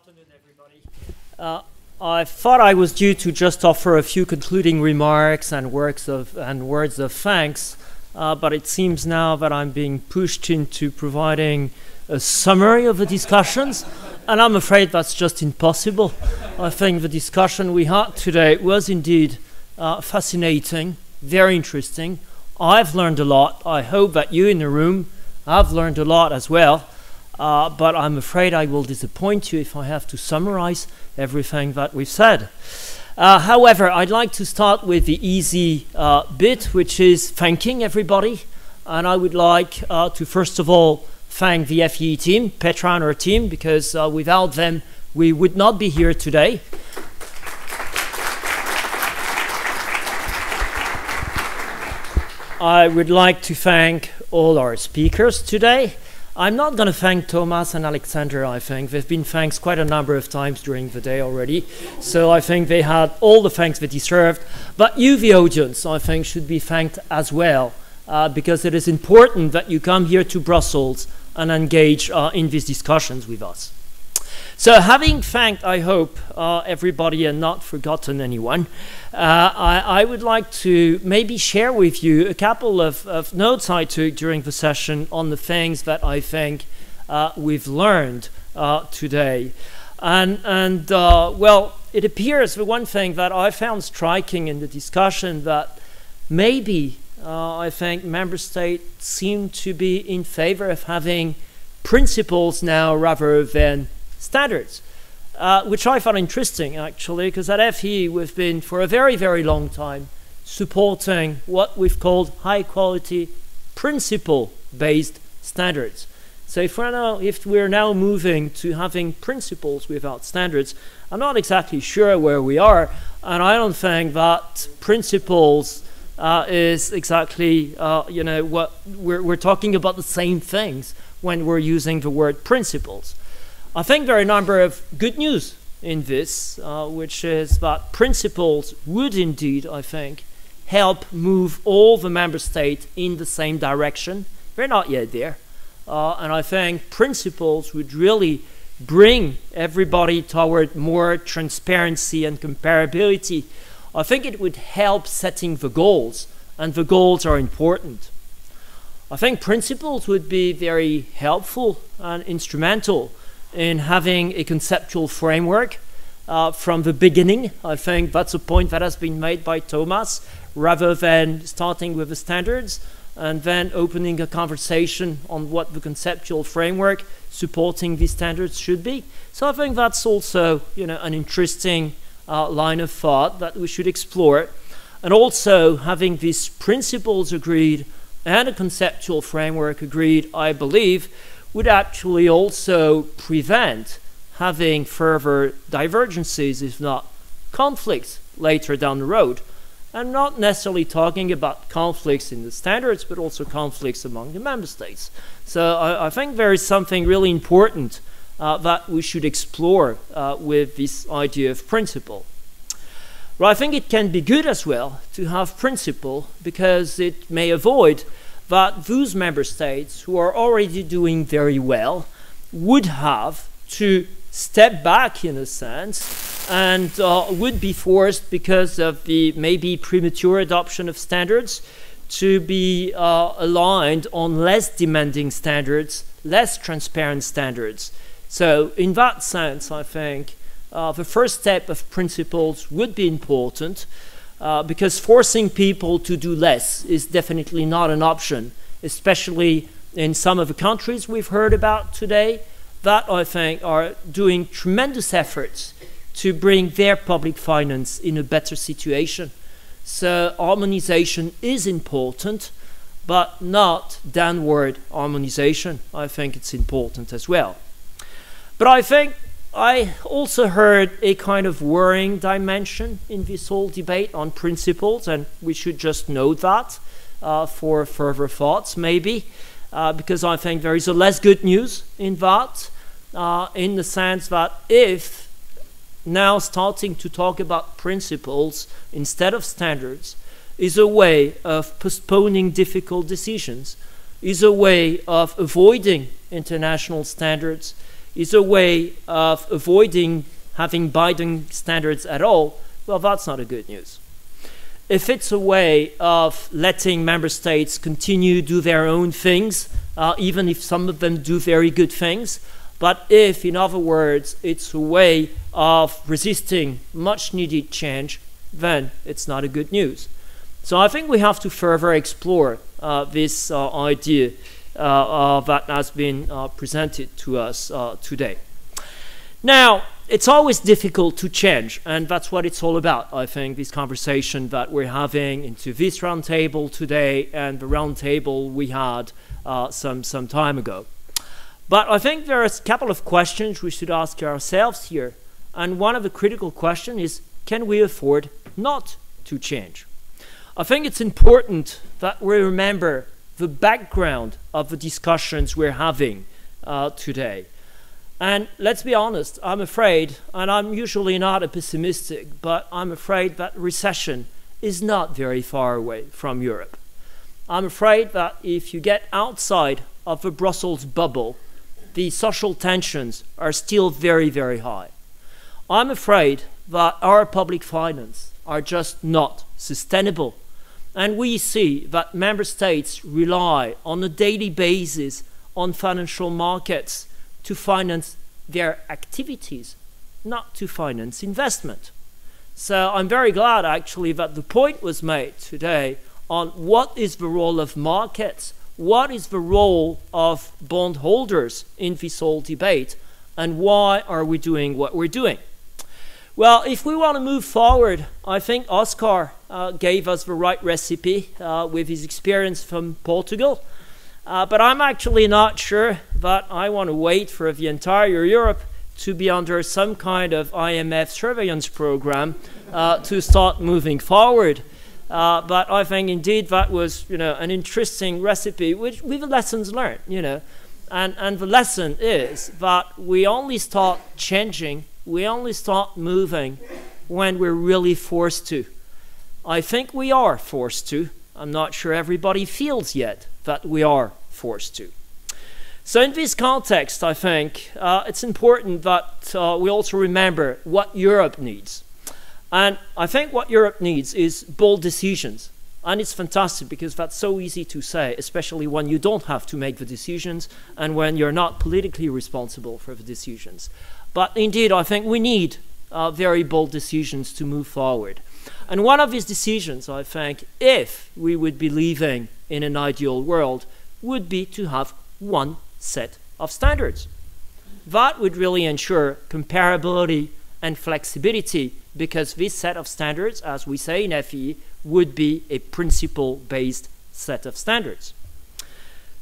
afternoon, everybody. I thought I was due to just offer a few concluding remarks and words of thanks, but it seems now that I'm being pushed into providing a summary of the discussions, and I'm afraid that's just impossible. I think the discussion we had today was indeed fascinating, very interesting. I've learned a lot. I hope that you in the room have learned a lot as well. But I'm afraid I will disappoint you if I have to summarize everything that we've said. However, I'd like to start with the easy bit, which is thanking everybody. And I would like to first of all thank the FEE team, Petra and her team, because without them we would not be here today. I would like to thank all our speakers today. I'm not going to thank Thomas and Alexander, I think. They've been thanked quite a number of times during the day already. So I think they had all the thanks they deserved. But you, the audience, I think should be thanked as well, because it is important that you come here to Brussels and engage in these discussions with us. So having thanked, I hope, everybody and not forgotten anyone, I would like to maybe share with you a couple of notes I took during the session on the things that I think we've learned today. Well, it appears the one thing that I found striking in the discussion that maybe I think member states seem to be in favor of having principles now rather than standards, which I found interesting actually, because at FE we've been for a very, very long time supporting what we've called high quality principle-based standards. So if we're now moving to having principles without standards, I'm not exactly sure where we are, and I don't think that principles is exactly what we're talking about the same things when we're using the word principles. I think there are a number of good news in this, which is that principles would indeed, I think, help move all the member states in the same direction. We're not yet there. And I think principles would really bring everybody toward more transparency and comparability. I think it would help setting the goals, and the goals are important. I think principles would be very helpful and instrumental in having a conceptual framework from the beginning. I think that's a point that has been made by Thomas, rather than starting with the standards and then opening a conversation on what the conceptual framework supporting these standards should be. So I think that's also an interesting line of thought that we should explore. And also having these principles agreed and a conceptual framework agreed, I believe, would actually also prevent having further divergences, if not conflicts, later down the road. I'm not necessarily talking about conflicts in the standards, but also conflicts among the member states. So I think there is something really important that we should explore with this idea of principle. But I think it can be good as well to have principle, because it may avoid that those member states who are already doing very well would have to step back in a sense and would be forced, because of the maybe premature adoption of standards, to be aligned on less demanding standards, less transparent standards. So in that sense, I think the first step of principles would be important, because forcing people to do less is definitely not an option, especially in some of the countries we've heard about today that I think are doing tremendous efforts to bring their public finance in a better situation. So harmonization is important, but not downward harmonization. I think it's important as well. But I think I also heard a kind of worrying dimension in this whole debate on principles, and we should just note that for further thoughts, maybe, because I think there is a less good news in that, in the sense that if now starting to talk about principles instead of standards is a way of postponing difficult decisions, is a way of avoiding international standards, is a way of avoiding having binding standards at all, well, that's not a good news. If it's a way of letting member states continue to do their own things, even if some of them do very good things, but if, in other words, it's a way of resisting much needed change, then it's not a good news. So I think we have to further explore this idea that has been presented to us today. Now, it's always difficult to change, and that's what it's all about, I think, this conversation that we're having into this roundtable today and the roundtable we had some time ago. But I think there are a couple of questions we should ask ourselves here, and one of the critical questions is, can we afford not to change? I think it's important that we remember the background of the discussions we're having today. And let's be honest, I'm afraid, and I'm usually not a pessimistic, but I'm afraid that recession is not very far away from Europe. I'm afraid that if you get outside of the Brussels bubble, the social tensions are still very, very high. I'm afraid that our public finances are just not sustainable. And we see that member states rely on a daily basis on financial markets to finance their activities, not to finance investment. So I'm very glad actually that the point was made today on what is the role of markets, what is the role of bondholders in this whole debate, and why are we doing what we're doing. Well, if we want to move forward, I think Oscar gave us the right recipe with his experience from Portugal. But I'm actually not sure that I want to wait for the entire Europe to be under some kind of IMF surveillance program to start moving forward. But I think indeed that was, an interesting recipe with lessons learned, And the lesson is that we only start changing, we only start moving when we're really forced to. I think we are forced to. I'm not sure everybody feels yet that we are forced to. So in this context, I think it's important that we also remember what Europe needs. And I think what Europe needs is bold decisions. And it's fantastic because that's so easy to say, especially when you don't have to make the decisions and when you're not politically responsible for the decisions. But indeed, I think we need very bold decisions to move forward. And one of these decisions, I think, if we would be living in an ideal world, would be to have one set of standards. That would really ensure comparability and flexibility, because this set of standards, as we say in FEE, would be a principle-based set of standards.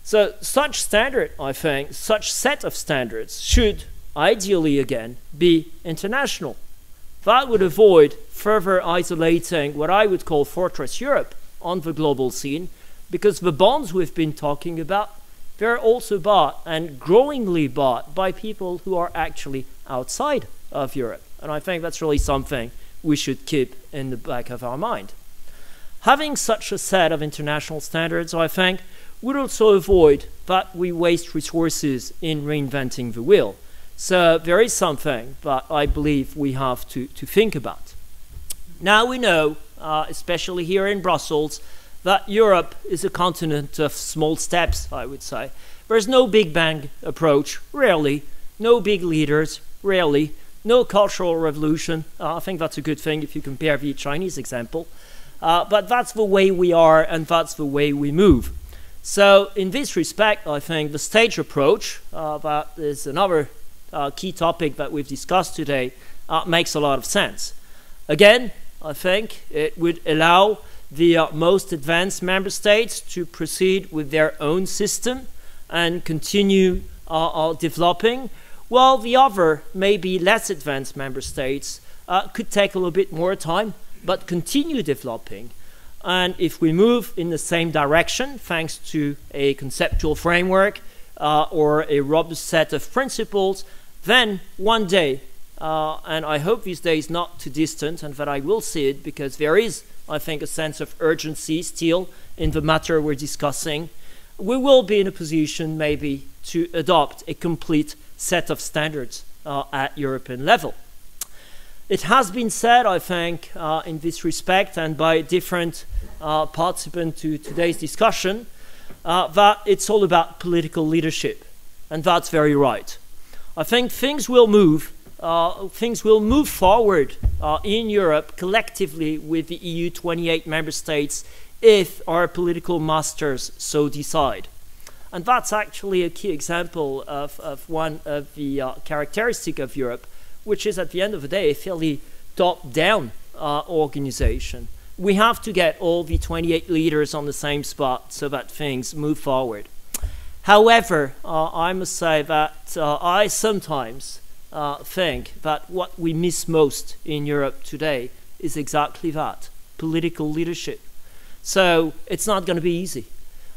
So such standard, I think, such set of standards should ideally, again, be international. That would avoid further isolating what I would call Fortress Europe on the global scene, because the bonds we've been talking about, they're also bought and growingly bought by people who are actually outside of Europe. And I think that's really something we should keep in the back of our mind. Having such a set of international standards, I think, would also avoid that we waste resources in reinventing the wheel. So there is something that I believe we have to think about. Now we know, especially here in Brussels, that Europe is a continent of small steps, I would say. There's no big bang approach, rarely. No big leaders, rarely. No cultural revolution. I think that's a good thing if you compare the Chinese example. But that's the way we are, and that's the way we move. So in this respect, I think the stage approach, that is another key topic that we've discussed today, makes a lot of sense. Again, I think it would allow the most advanced member states to proceed with their own system and continue developing, while the other, maybe less advanced member states could take a little bit more time, but continue developing. And if we move in the same direction, thanks to a conceptual framework or a robust set of principles, then one day, and I hope this day is not too distant and that I will see it, because there is, I think, a sense of urgency still in the matter we're discussing, we will be in a position maybe to adopt a complete set of standards at European level. It has been said, I think, in this respect and by different participants to today's discussion, that it's all about political leadership, and that's very right. I think things will move forward in Europe collectively with the EU 28 member states if our political masters so decide. And that's actually a key example of one of the characteristics of Europe, which is at the end of the day a fairly top-down organization. We have to get all the 28 leaders on the same spot so that things move forward. However, I must say that I sometimes think that what we miss most in Europe today is exactly that, political leadership. So it's not going to be easy.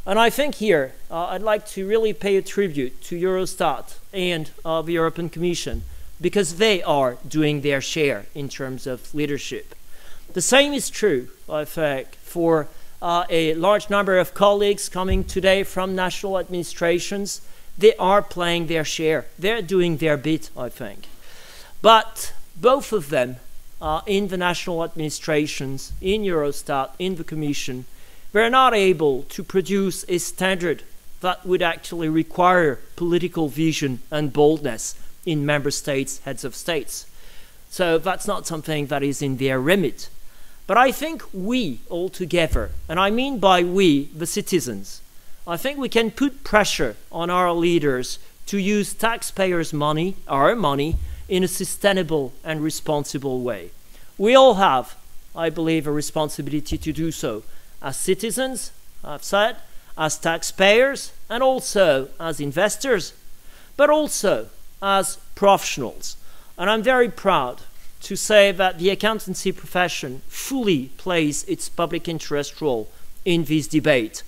And I think here I'd like to really pay a tribute to Eurostat and the European Commission, because they are doing their share in terms of leadership. The same is true, I think, for a large number of colleagues coming today from national administrations. They are playing their share. They're doing their bit, I think. But both of them, in the national administrations, in Eurostat, in the Commission, were not able to produce a standard that would actually require political vision and boldness in member states, heads of states. So that's not something that is in their remit. But I think we all together, and I mean by we, the citizens, I think we can put pressure on our leaders to use taxpayers' money, our money, in a sustainable and responsible way. We all have, I believe, a responsibility to do so, as citizens, I've said, as taxpayers, and also as investors, but also as professionals. And I'm very proud to say that the accountancy profession fully plays its public interest role in this debate,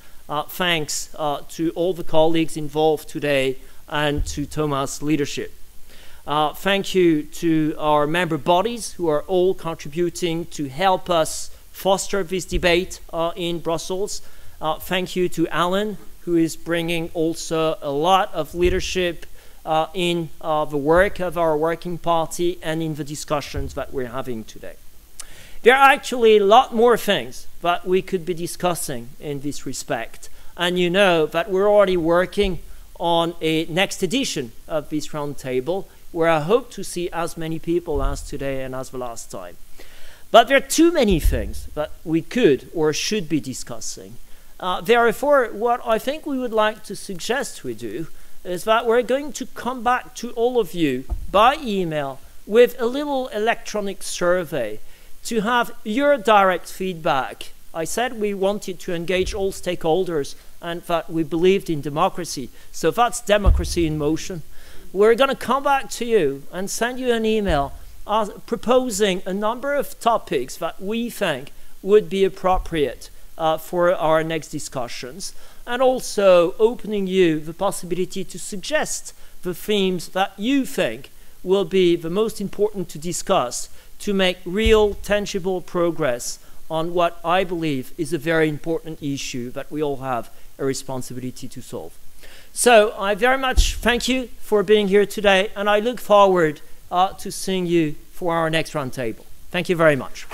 thanks to all the colleagues involved today and to Thomas' leadership. Thank you to our member bodies who are all contributing to help us foster this debate in Brussels. Thank you to Alan, who is bringing also a lot of leadership in the work of our working party and in the discussions that we're having today. There are actually a lot more things that we could be discussing in this respect. And you know that we're already working on a next edition of this roundtable, where I hope to see as many people as today and as the last time. But there are too many things that we could or should be discussing. Therefore, what I think we would like to suggest we do is that we're going to come back to all of you by email with a little electronic survey to have your direct feedback. I said we wanted to engage all stakeholders and that we believed in democracy. So that's democracy in motion. We're going to come back to you and send you an email proposing a number of topics that we think would be appropriate for our next discussions, and also opening you the possibility to suggest the themes that you think will be the most important to discuss to make real, tangible progress on what I believe is a very important issue that we all have a responsibility to solve. So I very much thank you for being here today, and I look forward to seeing you for our next roundtable. Thank you very much.